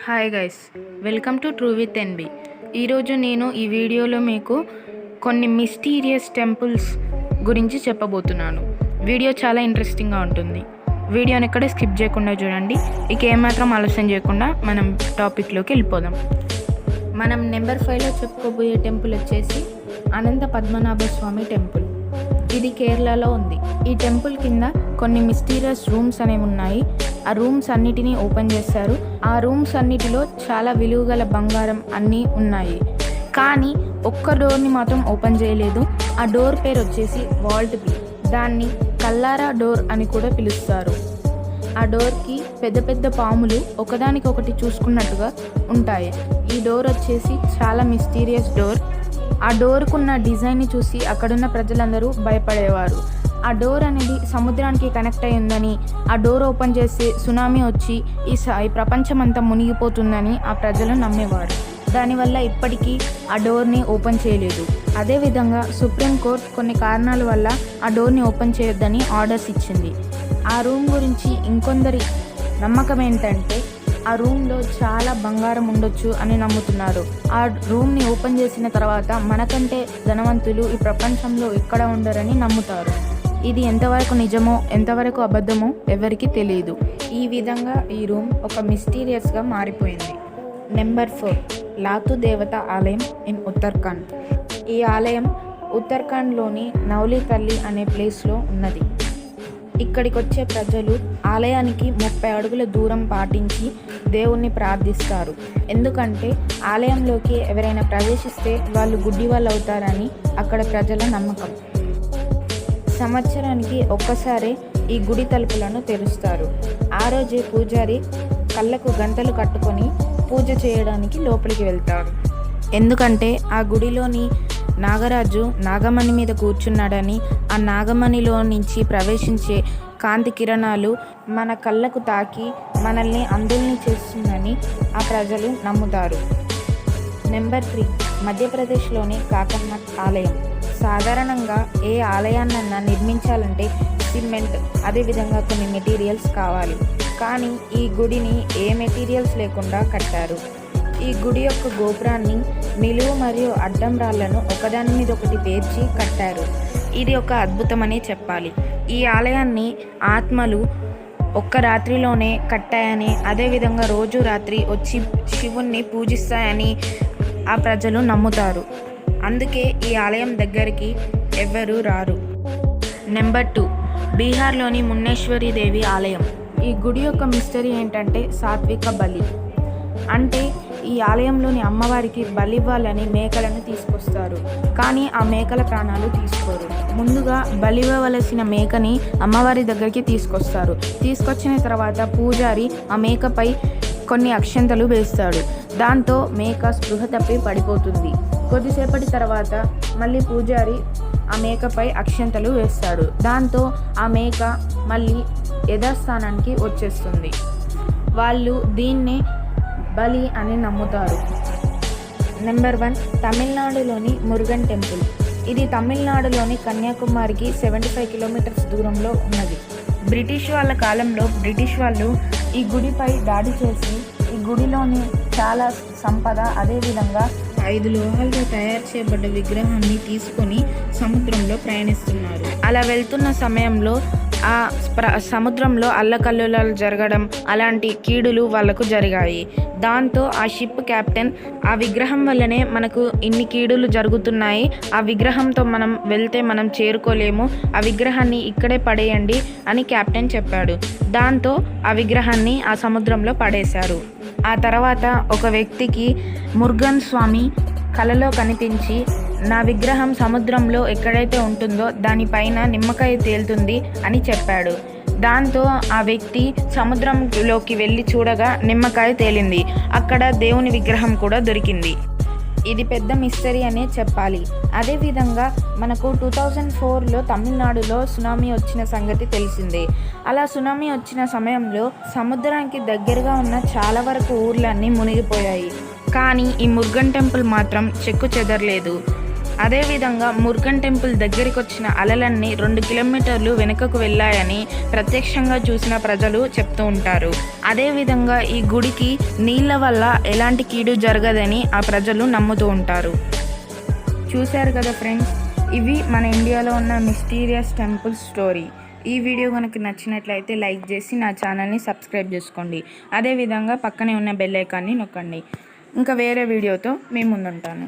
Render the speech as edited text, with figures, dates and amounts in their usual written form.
Hi guys, welcome to true with NB. ఈరోజు నేను ఈ వీడియోలో మీకు కొన్ని మిస్టీరియస్ టెంపుల్స్ గురించి చెప్పబోతున్నాను. వీడియో చాలా ఇంట్రెస్టింగ్గా ఉంటుంది. వీడియోని ఎక్కడ స్కిప్ చేయకుండా చూడండి. ఇక ఏమాత్రం ఆలస్యం చేయకుండా మనం టాపిక్లోకి వెళ్ళిపోదాం. మనం నెంబర్ 5లో చెప్పుకోబోయే టెంపుల్ వచ్చేసి అనంత పద్మనాభ స్వామి టెంపుల్. ఇది కేరళలో ఉంది. ఈ టెంపుల్ కింద కొన్ని మిస్టీరియస్ రూమ్స్ అనేవి ఉన్నాయి. ఆ రూమ్స్ అన్నిటినీ ఓపెన్ చేశారు. ఆ రూమ్స్ అన్నిటిలో చాలా విలువగల బంగారం అన్నీ ఉన్నాయి. కానీ ఒక్క డోర్ని మాత్రం ఓపెన్ చేయలేదు. ఆ డోర్ పేరు వచ్చేసి వాల్ట్ బి. దాన్ని కల్లారా డోర్ అని కూడా పిలుస్తారు. ఆ డోర్కి పెద్ద పెద్ద పాములు ఒకదానికొకటి చూసుకున్నట్టుగా ఉంటాయి. ఈ డోర్ వచ్చేసి చాలా మిస్టీరియస్ డోర్. ఆ డోర్కున్న డిజైన్ని చూసి అక్కడున్న ప్రజలందరూ భయపడేవారు. ఆ డోర్ అనేది సముద్రానికి కనెక్ట్ అయి ఉందని, ఆ డోర్ ఓపెన్ చేస్తే సునామీ వచ్చి ఈ ప్రపంచమంతా మునిగిపోతుందని ఆ ప్రజలు నమ్మేవారు. దానివల్ల ఇప్పటికీ ఆ డోర్ని ఓపెన్ చేయలేదు. అదేవిధంగా సుప్రీంకోర్టు కొన్ని కారణాల వల్ల ఆ డోర్ని ఓపెన్ చేయొద్దని ఆర్డర్స్ ఇచ్చింది. ఆ రూమ్ గురించి ఇంకొందరి నమ్మకం ఏంటంటే ఆ రూమ్లో చాలా బంగారం ఉండొచ్చు అని నమ్ముతున్నారు. ఆ రూమ్ని ఓపెన్ చేసిన తర్వాత మనకంటే ధనవంతులు ఈ ప్రపంచంలో ఎక్కడ ఉండరని నమ్ముతారు. ఇది ఎంతవరకు నిజమో ఎంతవరకు అబద్ధమో ఎవరికీ తెలియదు. ఈ విధంగా ఈ రూమ్ ఒక మిస్టీరియస్గా మారిపోయింది. నెంబర్ 4, లాతు దేవత ఆలయం ఇన్ ఉత్తరాఖండ్. ఈ ఆలయం ఉత్తరాఖండ్లోని నౌలి తల్లి అనే ప్లేస్లో ఉన్నది. ఇక్కడికి వచ్చే ప్రజలు ఆలయానికి 30 అడుగుల దూరం పాటించి దేవుణ్ణి ప్రార్థిస్తారు. ఎందుకంటే ఆలయంలోకి ఎవరైనా ప్రవేశిస్తే వాళ్ళు గుడ్డి వాళ్ళు అవుతారని అక్కడ ప్రజల నమ్మకం. సంవత్సరానికి ఒక్కసారే ఈ గుడి తలుపులను తెరుస్తారు. ఆ రోజే పూజారి కళ్ళకు గంటలు కట్టుకొని పూజ చేయడానికి లోపలికి వెళ్తాడు. ఎందుకంటే ఆ గుడిలోని నాగరాజు నాగమణి మీద కూర్చున్నాడని, ఆ నాగమణిలో నుంచి ప్రవేశించే కాంతి కిరణాలు మన కళ్ళకు తాకి మనల్ని అందుల్ని చేస్తుందని ఆ ప్రజలు నమ్ముతారు. నెంబర్ 3, మధ్యప్రదేశ్లోని కాకనాథ్ ఆలయం. సాధారణంగా ఏ ఆలయాన్నైనా నిర్మించాలంటే సిమెంట్, అదేవిధంగా కొన్ని మెటీరియల్స్ కావాలి. కానీ ఈ గుడిని ఏ మెటీరియల్స్ లేకుండా కట్టారు. ఈ గుడి యొక్క గోపురాన్ని నిలువు మరియు అడ్డం రాళ్లను ఒకదాని మీద ఒకటి పేర్చి కట్టారు. ఇది ఒక అద్భుతమనే చెప్పాలి. ఈ ఆలయాన్ని ఆత్మలు ఒక్క రాత్రిలోనే కట్టాయని, అదేవిధంగా రోజు రాత్రి వచ్చి శివుణ్ణి పూజిస్తాయని ఆ ప్రజలు నమ్ముతారు. అందుకే ఈ ఆలయం దగ్గరికి ఎవ్వరూ రారు. నెంబర్ 2, బీహార్లోని మున్నేశ్వరి దేవి ఆలయం. ఈ గుడి యొక్క మిస్టరీ ఏంటంటే సాత్విక బలి. అంటే ఈ ఆలయంలోని అమ్మవారికి బలి ఇవ్వాలని మేకలను తీసుకొస్తారు. కానీ ఆ మేకల ప్రాణాలు తీసుకోరు. ముందుగా బలి ఇవ్వవలసిన మేకని అమ్మవారి దగ్గరికి తీసుకొస్తారు. తీసుకొచ్చిన తర్వాత పూజారి ఆ మేకపై కొన్ని అక్షంతలు వేస్తాడు. దాంతో మేక స్పృహ తప్పి పడిపోతుంది. కొద్దిసేపటి తర్వాత మళ్ళీ పూజారి ఆ మేకపై అక్షంతలు వేస్తాడు. దాంతో ఆ మేక మళ్ళీ యథాస్థానానికి వచ్చేస్తుంది. వాళ్ళు దీన్నే బలి అని నమ్ముతారు. నెంబర్ 1, తమిళనాడులోని మురుగన్ టెంపుల్. ఇది తమిళనాడులోని కన్యాకుమారికి 75 కిలోమీటర్స్ దూరంలో ఉన్నది. బ్రిటిష్ వాళ్ళ కాలంలో బ్రిటిష్ వాళ్ళు ఈ గుడిపై దాడి చేసి ఈ గుడిలోని చాలా సంపద, అదేవిధంగా 5 లోహాలతో తయారు చేయబడ్డ విగ్రహాన్ని తీసుకొని సముద్రంలో ప్రయాణిస్తున్నారు. అలా వెళ్తున్న సమయంలో ఆ సముద్రంలో అల్లకల్లోలాలు జరగడం, అలాంటి కీడులు వాళ్లకు జరిగాయి. దాంతో ఆ షిప్ కెప్టెన్ ఆ విగ్రహం వల్లనే మనకు ఇన్ని కీడులు జరుగుతున్నాయి, ఆ విగ్రహంతో మనం వెళ్తే మనం చేరుకోలేము, ఆ విగ్రహాన్ని ఇక్కడే పడేయండి అని కెప్టెన్ చెప్పాడు. దాంతో ఆ విగ్రహాన్ని ఆ సముద్రంలో పడేశారు. ఆ తర్వాత ఒక వ్యక్తికి మురుగన్ స్వామి కలలో కనిపించి, నా విగ్రహం సముద్రంలో ఎక్కడైతే ఉంటుందో దానిపైన నిమ్మకాయ తేలుతుంది అని చెప్పాడు. దాంతో ఆ వ్యక్తి సముద్రంలోకి వెళ్ళి చూడగా నిమ్మకాయ తేలింది. అక్కడ దేవుని విగ్రహం కూడా దొరికింది. ఇది పెద్ద మిస్టరీ అనే చెప్పాలి. అదేవిధంగా మనకు 2004లో తమిళనాడులో సునామీ వచ్చిన సంగతి తెలిసిందే. అలా సునామీ వచ్చిన సమయంలో సముద్రానికి దగ్గరగా ఉన్న చాలా వరకు ఊర్లన్నీ మునిగిపోయాయి. కానీ ఈ మురుగన్ టెంపుల్ మాత్రం చెక్కు చెదరలేదు. అదేవిధంగా మురుగన్ టెంపుల్ దగ్గరికి వచ్చిన అలలన్నీ 2 కిలోమీటర్లు వెనుకకు వెళ్ళాయని ప్రత్యక్షంగా చూసిన ప్రజలు చెప్తూ ఉంటారు. అదేవిధంగా ఈ గుడికి నీళ్ళ వల్ల ఎలాంటి కీడు జరగదని ఆ ప్రజలు నమ్ముతూ ఉంటారు. చూశారు కదా ఫ్రెండ్స్, ఇవి మన ఇండియాలో ఉన్న మిస్టీరియస్ టెంపుల్ స్టోరీ. ఈ వీడియో కనుక నచ్చినట్లయితే లైక్ చేసి నా ఛానల్ని సబ్స్క్రైబ్ చేసుకోండి. అదేవిధంగా పక్కనే ఉన్న బెల్ ఐకాన్ని నొక్కండి. ఇంకా వేరే వీడియోతో మీ ముందుంటాను.